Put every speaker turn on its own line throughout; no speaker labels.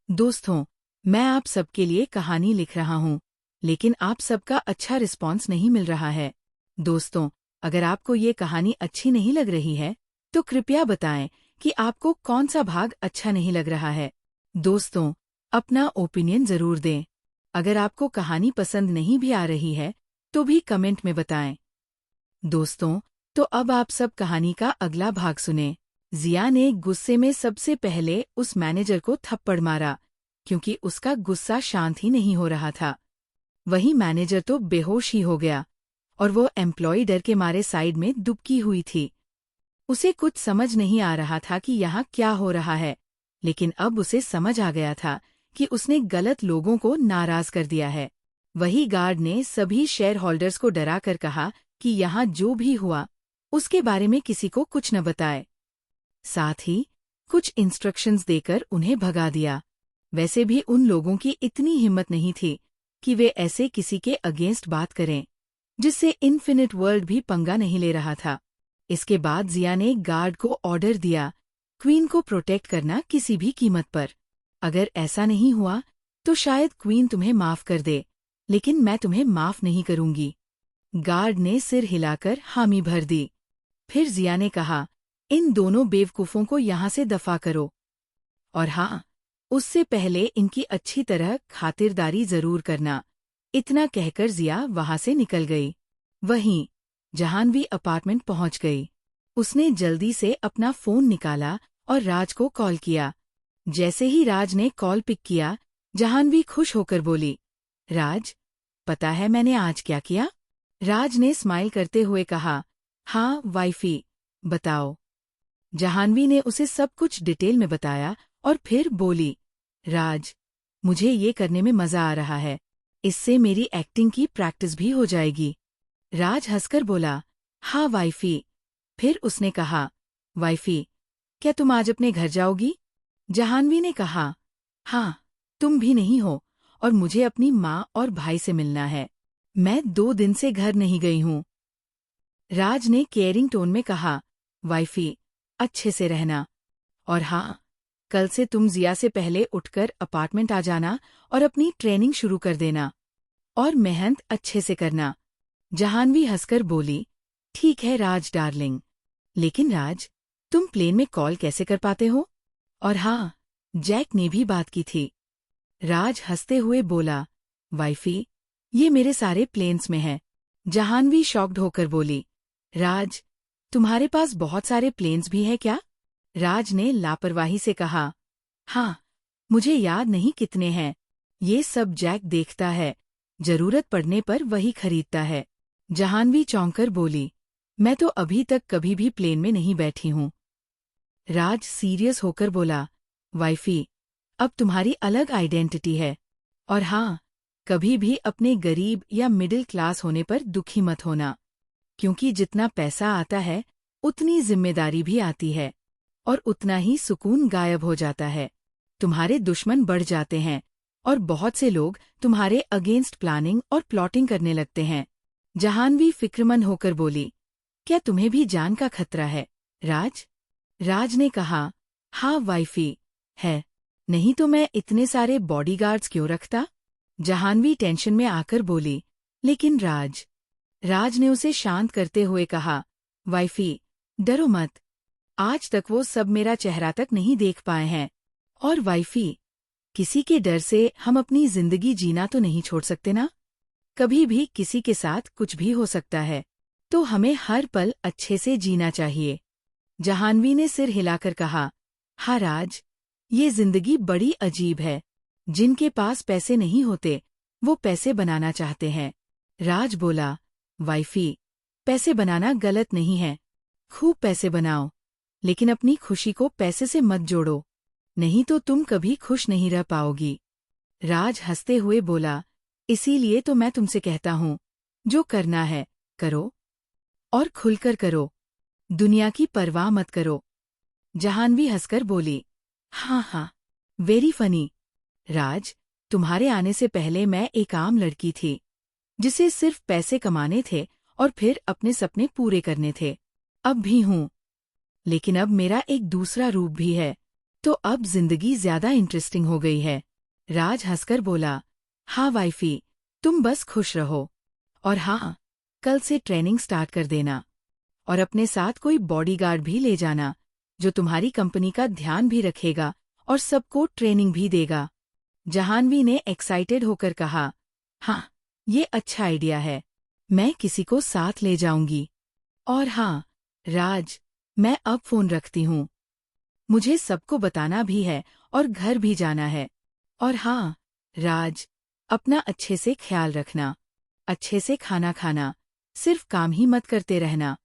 दोस्तों, मैं आप सबके लिए कहानी लिख रहा हूँ, लेकिन आप सबका अच्छा रिस्पॉन्स नहीं मिल रहा है। दोस्तों, अगर आपको ये कहानी अच्छी नहीं लग रही है, तो कृपया बताएं कि आपको कौन सा भाग अच्छा नहीं लग रहा है। दोस्तों, अपना ओपिनियन ज़रूर दें। अगर आपको कहानी पसंद नहीं भी आ रही है, तो भी कमेंट में बताएं। दोस्तों, तो अब आप सब कहानी का अगला भाग सुने। जिया ने गुस्से में सबसे पहले उस मैनेजर को थप्पड़ मारा, क्योंकि उसका गुस्सा शांत ही नहीं हो रहा था। वही मैनेजर तो बेहोश ही हो गया, और वो एम्प्लॉय डर के मारे साइड में दुबकी हुई थी। उसे कुछ समझ नहीं आ रहा था कि यहाँ क्या हो रहा है, लेकिन अब उसे समझ आ गया था कि उसने गलत लोगों को नाराज कर दिया है। वही गार्ड ने सभी शेयर होल्डर्स को डरा कर कहा कि यहाँ जो भी हुआ, उसके बारे में किसी को कुछ न बताए। साथ ही कुछ इंस्ट्रक्शंस देकर उन्हें भगा दिया। वैसे भी उन लोगों की इतनी हिम्मत नहीं थी कि वे ऐसे किसी के अगेंस्ट बात करें, जिससे इन्फिनिट वर्ल्ड भी पंगा नहीं ले रहा था। इसके बाद जिया ने गार्ड को ऑर्डर दिया, क्वीन को प्रोटेक्ट करना किसी भी कीमत पर। अगर ऐसा नहीं हुआ, तो शायद क्वीन तुम्हें माफ कर दे, लेकिन मैं तुम्हें माफ नहीं करूंगी। गार्ड ने सिर हिलाकर हामी भर दी। फिर जिया ने कहा, इन दोनों बेवकूफों को यहाँ से दफा करो। और हाँ, उससे पहले इनकी अच्छी तरह खातिरदारी जरूर करना। इतना कहकर जिया वहां से निकल गई। वहीं जहानवी अपार्टमेंट पहुंच गई। उसने जल्दी से अपना फोन निकाला और राज को कॉल किया। जैसे ही राज ने कॉल पिक किया, जहानवी खुश होकर बोली, राज, पता है मैंने आज क्या किया? राज ने स्माइल करते हुए कहा, हाँ वाइफी, बताओ। जहानवी ने उसे सब कुछ डिटेल में बताया और फिर बोली, राज, मुझे ये करने में मजा आ रहा है। इससे मेरी एक्टिंग की प्रैक्टिस भी हो जाएगी। राज हंसकर बोला, हाँ वाइफी। फिर उसने कहा, वाइफी, क्या तुम आज अपने घर जाओगी? जहानवी ने कहा, हाँ, तुम भी नहीं हो, और मुझे अपनी माँ और भाई से मिलना है। मैं 2 दिन से घर नहीं गई हूँ। राज ने केयरिंग टोन में कहा, वाइफी, अच्छे से रहना। और हाँ, कल से तुम जिया से पहले उठकर अपार्टमेंट आ जाना और अपनी ट्रेनिंग शुरू कर देना। और मेहनत अच्छे से करना। जहानवी हंसकर बोली, ठीक है राज डार्लिंग। लेकिन राज, तुम प्लेन में कॉल कैसे कर पाते हो? और हाँ, जैक ने भी बात की थी। राज हंसते हुए बोला, वाइफी, ये मेरे सारे प्लेन्स में है। जहानवी शॉक्ड होकर बोली, राज, तुम्हारे पास बहुत सारे प्लेन्स भी हैं क्या? राज ने लापरवाही से कहा, हाँ, मुझे याद नहीं कितने हैं। ये सब जैक देखता है, जरूरत पड़ने पर वही खरीदता है। जहानवी चौंककर बोली, मैं तो अभी तक कभी भी प्लेन में नहीं बैठी हूँ। राज सीरियस होकर बोला, वाइफी, अब तुम्हारी अलग आइडेंटिटी है। और हाँ, कभी भी अपने गरीब या मिडिल क्लास होने पर दुखी मत होना, क्योंकि जितना पैसा आता है, उतनी जिम्मेदारी भी आती है, और उतना ही सुकून गायब हो जाता है। तुम्हारे दुश्मन बढ़ जाते हैं, और बहुत से लोग तुम्हारे अगेंस्ट प्लानिंग और प्लॉटिंग करने लगते हैं। जहानवी फिक्रमंद होकर बोली, क्या तुम्हें भी जान का खतरा है, राज? राज ने कहा, हाँ वाइफी, है। नहीं तो मैं इतने सारे बॉडीगार्ड्स क्यों रखता? जहानवी टेंशन में आकर बोली, लेकिन राज। राज ने उसे शांत करते हुए कहा, वाइफी, डरो मत। आज तक वो सब मेरा चेहरा तक नहीं देख पाए हैं। और वाइफी, किसी के डर से हम अपनी जिंदगी जीना तो नहीं छोड़ सकते ना? कभी भी किसी के साथ कुछ भी हो सकता है, तो हमें हर पल अच्छे से जीना चाहिए। जहानवी ने सिर हिलाकर कहा, हाँ राज, ये जिंदगी बड़ी अजीब है। जिनके पास पैसे नहीं होते, वो पैसे बनाना चाहते हैं। राज बोला, वाइफी, पैसे बनाना गलत नहीं है। खूब पैसे बनाओ, लेकिन अपनी खुशी को पैसे से मत जोड़ो, नहीं तो तुम कभी खुश नहीं रह पाओगी। राज हंसते हुए बोला, इसीलिए तो मैं तुमसे कहता हूँ, जो करना है, करो, और खुलकर करो। दुनिया की परवाह मत करो। जहानवी हंसकर बोली, हाँ हाँ, वेरी फनी। राज, तुम्हारे आने से पहले मैं एक आम लड़की थी, जिसे सिर्फ पैसे कमाने थे और फिर अपने सपने पूरे करने थे। अब भी हूँ, लेकिन अब मेरा एक दूसरा रूप भी है। तो अब जिंदगी ज्यादा इंटरेस्टिंग हो गई है। राज हंसकर बोला, हाँ वाइफी, तुम बस खुश रहो। और हाँ, कल से ट्रेनिंग स्टार्ट कर देना। और अपने साथ कोई बॉडीगार्ड भी ले जाना, जो तुम्हारी कंपनी का ध्यान भी रखेगा और सबको ट्रेनिंग भी देगा। जाह्नवी ने एक्साइटेड होकर कहा, हाँ, ये अच्छा आइडिया है। मैं किसी को साथ ले जाऊंगी। और हाँ, राज, मैं अब फोन रखती हूँ। मुझे सबको बताना भी है और घर भी जाना है। और हाँ, राज, अपना अच्छे से ख्याल रखना। अच्छे से खाना खाना, सिर्फ काम ही मत करते रहना।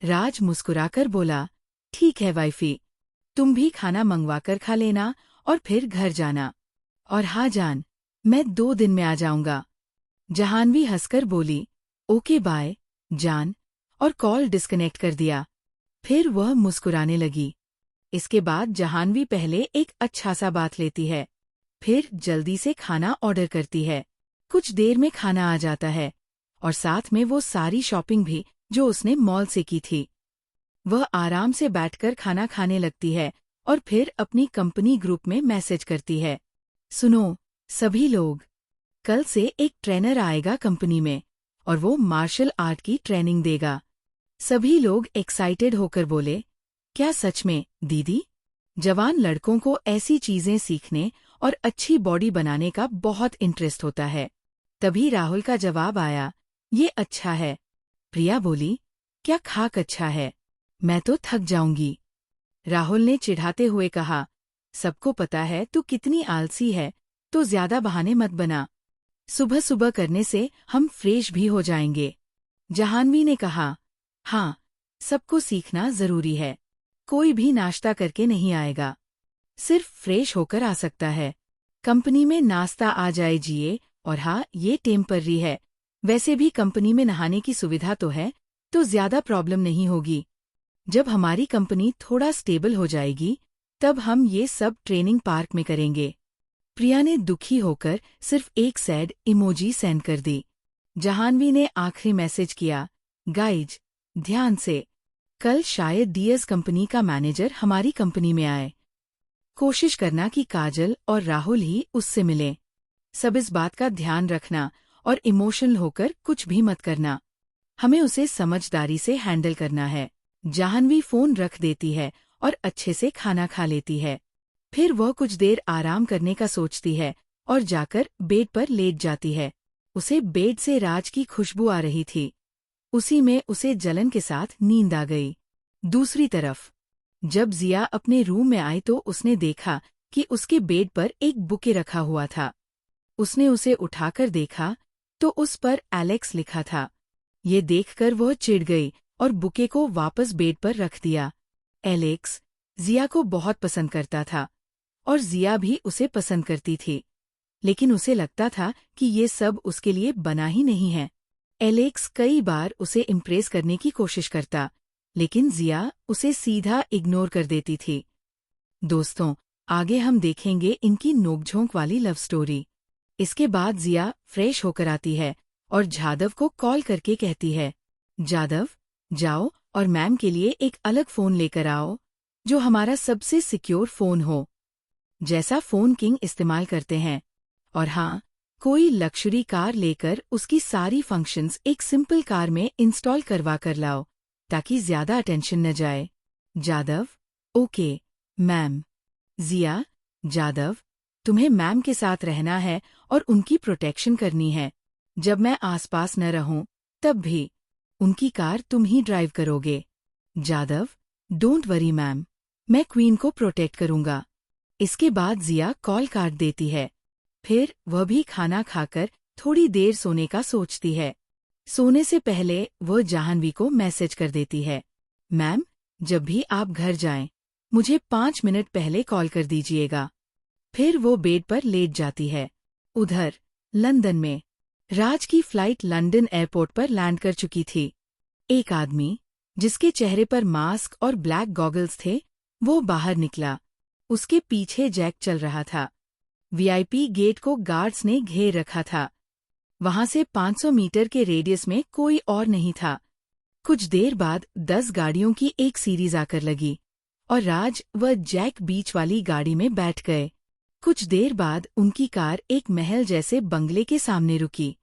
राज मुस्कुराकर बोला, ठीक है वाइफी, तुम भी खाना मंगवाकर खा लेना और फिर घर जाना। और हाँ जान, मैं 2 दिन में आ जाऊंगा। जाह्नवी हंसकर बोली, ओके बाय जान, और कॉल डिस्कनेक्ट कर दिया। फिर वह मुस्कुराने लगी। इसके बाद जाह्नवी पहले एक अच्छा सा बात लेती है, फिर जल्दी से खाना ऑर्डर करती है। कुछ देर में खाना आ जाता है और साथ में वो सारी शॉपिंग भी जो उसने मॉल से की थी। वह आराम से बैठकर खाना खाने लगती है और फिर अपनी कंपनी ग्रुप में मैसेज करती है, सुनो सभी लोग, कल से एक ट्रेनर आएगा कंपनी में और वो मार्शल आर्ट की ट्रेनिंग देगा। सभी लोग एक्साइटेड होकर बोले, क्या सच में दीदी? जवान लड़कों को ऐसी चीजें सीखने और अच्छी बॉडी बनाने का बहुत इंटरेस्ट होता है। तभी राहुल का जवाब आया, ये अच्छा है। प्रिया बोली, क्या खाक अच्छा है? मैं तो थक जाऊंगी। राहुल ने चिढ़ाते हुए कहा, सबको पता है तू कितनी आलसी है, तो ज्यादा बहाने मत बना। सुबह सुबह करने से हम फ्रेश भी हो जाएंगे। जाह्नवी ने कहा, हाँ, सबको सीखना जरूरी है। कोई भी नाश्ता करके नहीं आएगा, सिर्फ फ्रेश होकर आ सकता है। कंपनी में नाश्ता आ जाए जिए, और हाँ, ये टेम्पररी है। वैसे भी कंपनी में नहाने की सुविधा तो है, तो ज्यादा प्रॉब्लम नहीं होगी। जब हमारी कंपनी थोड़ा स्टेबल हो जाएगी, तब हम ये सब ट्रेनिंग पार्क में करेंगे। प्रिया ने दुखी होकर सिर्फ एक सैड इमोजी सेंड कर दी। जाह्नवी ने आखिरी मैसेज किया, गाइज, ध्यान से, कल शायद डीएस कंपनी का मैनेजर हमारी कंपनी में आए। कोशिश करना कि काजल और राहुल ही उससे मिलें। सब इस बात का ध्यान रखना और इमोशनल होकर कुछ भी मत करना। हमें उसे समझदारी से हैंडल करना है। जाह्नवी फोन रख देती है और अच्छे से खाना खा लेती है। फिर वह कुछ देर आराम करने का सोचती है और जाकर बेड पर लेट जाती है। उसे बेड से राज की खुशबू आ रही थी। उसी में उसे जलन के साथ नींद आ गई। दूसरी तरफ जब जिया अपने रूम में आई तो उसने देखा कि उसके बेड पर एक बुके रखा हुआ था। उसने उसे उठाकर देखा तो उस पर एलेक्स लिखा था। ये देखकर वह चिढ़ गई और बुके को वापस बेड पर रख दिया। एलेक्स जिया को बहुत पसंद करता था और जिया भी उसे पसंद करती थी, लेकिन उसे लगता था कि ये सब उसके लिए बना ही नहीं है। एलेक्स कई बार उसे इम्प्रेस करने की कोशिश करता, लेकिन जिया उसे सीधा इग्नोर कर देती थी। दोस्तों, आगे हम देखेंगे इनकी नोकझोंक वाली लव स्टोरी। इसके बाद जिया फ्रेश होकर आती है और जादव को कॉल करके कहती है, जादव, जाओ और मैम के लिए एक अलग फ़ोन लेकर आओ, जो हमारा सबसे सिक्योर फ़ोन हो, जैसा फ़ोन किंग इस्तेमाल करते हैं। और हाँ, कोई लक्जरी कार लेकर उसकी सारी फंक्शंस एक सिंपल कार में इंस्टॉल करवा कर लाओ, ताकि ज्यादा अटेंशन न जाए। Jadhav, okay ma'am. जिया, जादव, तुम्हें मैम के साथ रहना है और उनकी प्रोटेक्शन करनी है। जब मैं आसपास न रहूं, तब भी उनकी कार तुम ही ड्राइव करोगे। जादव, डोंट वरी मैम, मैं क्वीन को प्रोटेक्ट करूंगा। इसके बाद जिया कॉल काट देती है। फिर वह भी खाना खाकर थोड़ी देर सोने का सोचती है। सोने से पहले वह जाह्नवी को मैसेज कर देती है, मैम, जब भी आप घर जाएं, मुझे 5 मिनट पहले कॉल कर दीजिएगा। फिर वो बेड पर लेट जाती है। उधर लंदन में राज की फ्लाइट लंदन एयरपोर्ट पर लैंड कर चुकी थी। एक आदमी, जिसके चेहरे पर मास्क और ब्लैक गॉगल्स थे, वो बाहर निकला। उसके पीछे जैक चल रहा था। वीआईपी गेट को गार्ड्स ने घेर रखा था। वहां से 500 मीटर के रेडियस में कोई और नहीं था। कुछ देर बाद 10 गाड़ियों की एक सीरीज आकर लगी और राज व जैक बीच वाली गाड़ी में बैठ गए। कुछ देर बाद उनकी कार एक महल जैसे बंगले के सामने रुकी।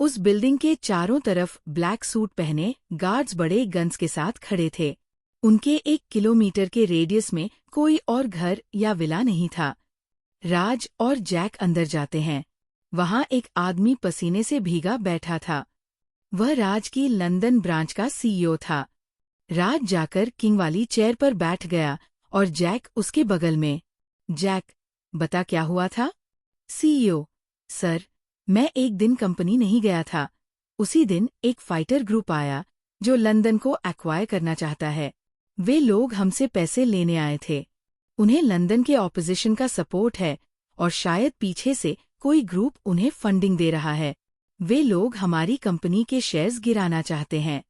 उस बिल्डिंग के चारों तरफ ब्लैक सूट पहने गार्ड्स बड़े गन्स के साथ खड़े थे। उनके 1 किलोमीटर के रेडियस में कोई और घर या विला नहीं था। राज और जैक अंदर जाते हैं। वहां एक आदमी पसीने से भीगा बैठा था। वह राज की लंदन ब्रांच का सीईओ था। राज जाकर किंग वाली चेयर पर बैठ गया और जैक उसके बगल में। जैक, बता क्या हुआ था? सीईओ, सर, मैं एक दिन कंपनी नहीं गया था। उसी दिन एक फाइटर ग्रुप आया जो लंदन को एक्वायर करना चाहता है। वे लोग हमसे पैसे लेने आए थे। उन्हें लंदन के ऑपोजिशन का सपोर्ट है और शायद पीछे से कोई ग्रुप उन्हें फंडिंग दे रहा है। वे लोग हमारी कंपनी के शेयर्स गिराना चाहते हैं।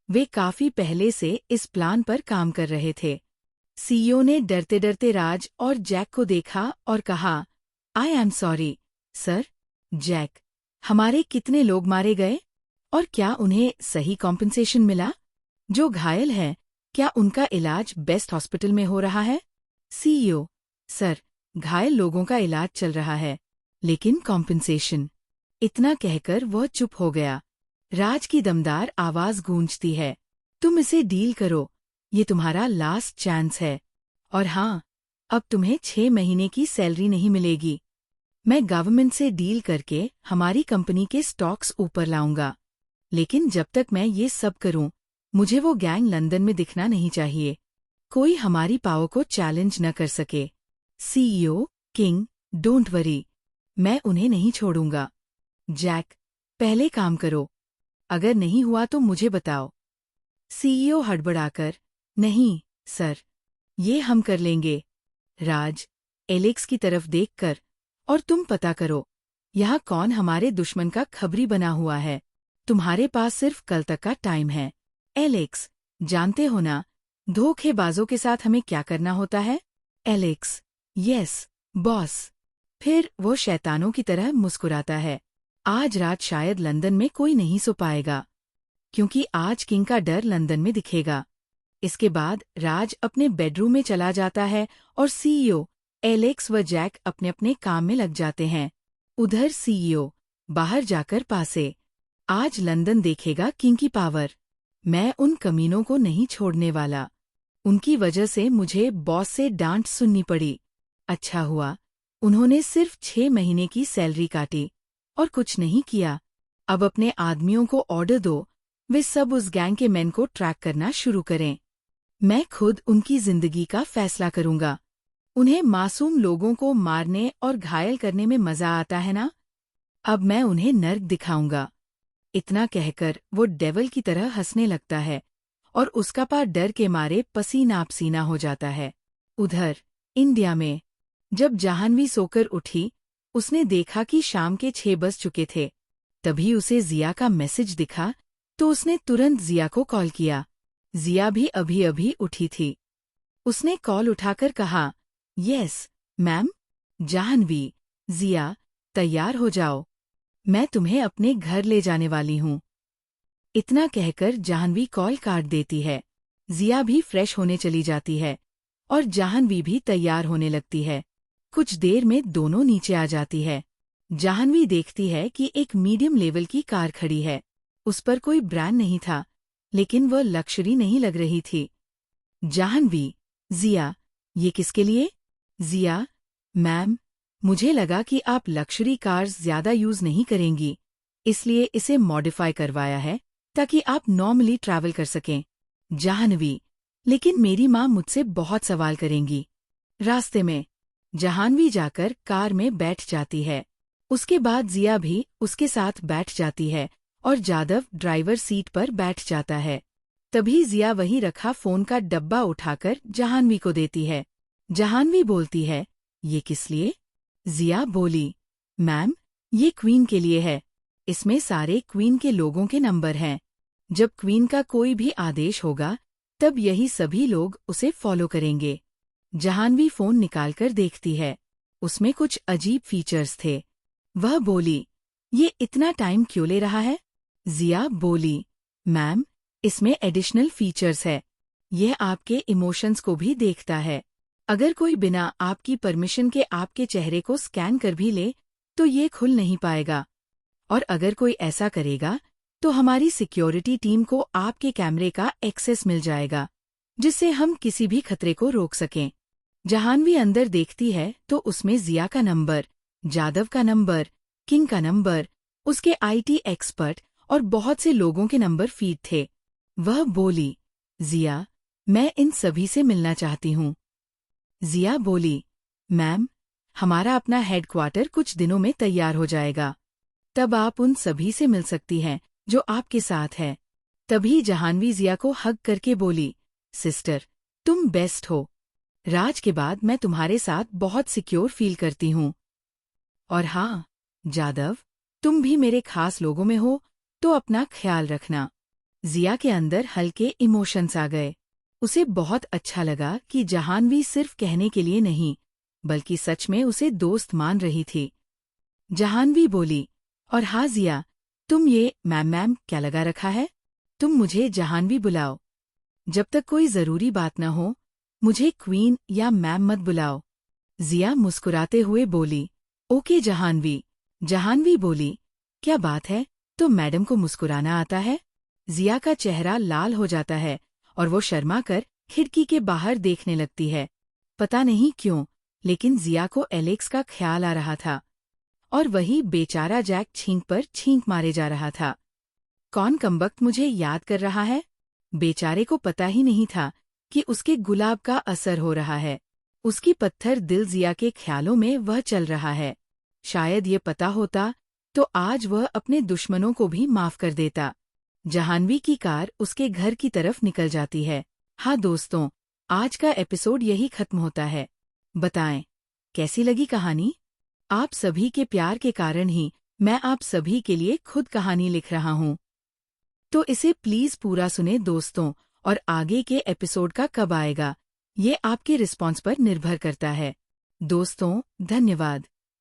वे काफी पहले से इस प्लान पर काम कर रहे थे। सीईओ ने डरते डरते राज और जैक को देखा और कहा, I am sorry, sir. Jack, हमारे कितने लोग मारे गए और क्या उन्हें सही कॉम्पेंसेशन मिला? जो घायल है, क्या उनका इलाज बेस्ट हॉस्पिटल में हो रहा है? सीईओ, सर, घायल लोगों का इलाज चल रहा है, लेकिन कॉम्पेंसेशन। इतना कहकर वह चुप हो गया। राज की दमदार आवाज गूंजती है, तुम इसे डील करो, ये तुम्हारा लास्ट चांस है। और हाँ, अब तुम्हें 6 महीने की सैलरी नहीं मिलेगी। मैं गवर्नमेंट से डील करके हमारी कंपनी के स्टॉक्स ऊपर लाऊंगा, लेकिन जब तक मैं ये सब करूं, मुझे वो गैंग लंदन में दिखना नहीं चाहिए। कोई हमारी पावर को चैलेंज न कर सके। सीईओ, किंग, डोंट वरी, मैं उन्हें नहीं छोड़ूंगा। जैक, पहले काम करो, अगर नहीं हुआ तो मुझे बताओ। सीईओ हड़बड़ाकर, नहीं, सर, ये हम कर लेंगे। राज, एलेक्स की तरफ देखकर, और तुम पता करो, यहाँ कौन हमारे दुश्मन का खबरी बना हुआ है। तुम्हारे पास सिर्फ कल तक का टाइम है। एलेक्स, जानते हो ना, धोखेबाजों के साथ हमें क्या करना होता है? Alex, yes, boss. फिर वो शैतानों की तरह मुस्कुराता है। आज रात शायद लंदन में कोई नहीं सो पाएगा, क्योंकि आज किंग का डर लंदन में दिखेगा। इसके बाद राज अपने बेडरूम में चला जाता है और सीईओ, एलेक्स व जैक अपने अपने काम में लग जाते हैं। उधर सीईओ बाहर जाकर पासे, आज लंदन देखेगा किंग की पावर। मैं उन कमीनों को नहीं छोड़ने वाला। उनकी वजह से मुझे बॉस से डांट सुननी पड़ी। अच्छा हुआ उन्होंने सिर्फ 6 महीने की सैलरी काटी और कुछ नहीं किया। अब अपने आदमियों को ऑर्डर दो, वे सब उस गैंग के मैन को ट्रैक करना शुरू करें। मैं खुद उनकी जिंदगी का फैसला करूंगा। उन्हें मासूम लोगों को मारने और घायल करने में मजा आता है ना? अब मैं उन्हें नर्क दिखाऊंगा। इतना कहकर वो डेविल की तरह हंसने लगता है और उसका पार डर के मारे पसीना पसीना हो जाता है। उधर इंडिया में जब जाह्नवी सोकर उठी, उसने देखा कि शाम के 6 बज चुके थे। तभी उसे जिया का मैसेज दिखा तो उसने तुरंत जिया को कॉल किया। जिया भी अभी अभी उठी थी। उसने कॉल उठाकर कहा, यस मैम। जाह्नवी, जिया, तैयार हो जाओ, मैं तुम्हें अपने घर ले जाने वाली हूँ। इतना कहकर जाह्नवी कॉल काट देती है। जिया भी फ्रेश होने चली जाती है और जाह्नवी भी तैयार होने लगती है। कुछ देर में दोनों नीचे आ जाती है। जाह्नवी देखती है कि एक मीडियम लेवल की कार खड़ी है। उस पर कोई ब्रांड नहीं था, लेकिन वह लक्जरी नहीं लग रही थी। जाह्नवी, जिया, ये किसके लिए? जिया, मैम, मुझे लगा कि आप लक्जरी कार्स ज्यादा यूज नहीं करेंगी, इसलिए इसे मॉडिफाई करवाया है ताकि आप नॉर्मली ट्रैवल कर सकें। जाह्नवी, लेकिन मेरी माँ मुझसे बहुत सवाल करेंगी। रास्ते में जाह्नवी जाकर कार में बैठ जाती है। उसके बाद जिया भी उसके साथ बैठ जाती है और जादव ड्राइवर सीट पर बैठ जाता है। तभी जिया वहीं रखा फोन का डब्बा उठाकर जाह्नवी को देती है। जाह्नवी बोलती है, ये किस लिए? जिया बोली, मैम, ये क्वीन के लिए है। इसमें सारे क्वीन के लोगों के नंबर हैं। जब क्वीन का कोई भी आदेश होगा, तब यही सभी लोग उसे फॉलो करेंगे। जाह्नवी फोन निकालकर देखती है। उसमें कुछ अजीब फीचर्स थे। वह बोली, ये इतना टाइम क्यों ले रहा है? जिया बोली, मैम, इसमें एडिशनल फीचर्स है। यह आपके इमोशंस को भी देखता है। अगर कोई बिना आपकी परमिशन के आपके चेहरे को स्कैन कर भी ले, तो ये खुल नहीं पाएगा। और अगर कोई ऐसा करेगा, तो हमारी सिक्योरिटी टीम को आपके कैमरे का एक्सेस मिल जाएगा, जिससे हम किसी भी खतरे को रोक सकें। जहानवी अंदर देखती है तो उसमें जिया का नंबर, जादव का नंबर, किंग का नंबर, उसके आईटी एक्सपर्ट और बहुत से लोगों के नंबर फीड थे। वह बोली, जिया, मैं इन सभी से मिलना चाहती हूँ। जिया बोली, मैम, हमारा अपना हेडक्वार्टर कुछ दिनों में तैयार हो जाएगा। तब आप उन सभी से मिल सकती हैं जो आपके साथ है। तभी जहानवी जिया को हग करके बोली, सिस्टर, तुम बेस्ट हो। राज के बाद मैं तुम्हारे साथ बहुत सिक्योर फील करती हूँ। और हाँ, जादव, तुम भी मेरे खास लोगों में हो, तो अपना ख्याल रखना। जिया के अंदर हल्के इमोशंस आ गए। उसे बहुत अच्छा लगा कि जहानवी सिर्फ कहने के लिए नहीं, बल्कि सच में उसे दोस्त मान रही थी। जहानवी बोली, और हाँ जिया, तुम ये मैम क्या लगा रखा है? तुम मुझे जहानवी बुलाओ। जब तक कोई जरूरी बात न हो, मुझे क्वीन या मैम मत बुलाओ। जिया मुस्कुराते हुए बोली, ओके जहानवी। जहानवी बोली, क्या बात है, तो मैडम को मुस्कुराना आता है? जिया का चेहरा लाल हो जाता है और वो शर्मा कर खिड़की के बाहर देखने लगती है। पता नहीं क्यों, लेकिन जिया को एलेक्स का ख्याल आ रहा था। और वही बेचारा जैक छींक पर छींक मारे जा रहा था। कौन कमबख्त मुझे याद कर रहा है? बेचारे को पता ही नहीं था कि उसके गुलाब का असर हो रहा है। उसकी पत्थर दिल जिया के ख्यालों में वह चल रहा है। शायद ये पता होता तो आज वह अपने दुश्मनों को भी माफ कर देता। जहानवी की कार उसके घर की तरफ निकल जाती है। हाँ दोस्तों, आज का एपिसोड यही खत्म होता है। बताएं, कैसी लगी कहानी? आप सभी के प्यार के कारण ही मैं आप सभी के लिए खुद कहानी लिख रहा हूँ। तो इसे प्लीज पूरा सुने दोस्तों, और आगे के एपिसोड का कब आएगा, ये आपके रिस्पॉन्स पर निर्भर करता है। दोस्तों, धन्यवाद।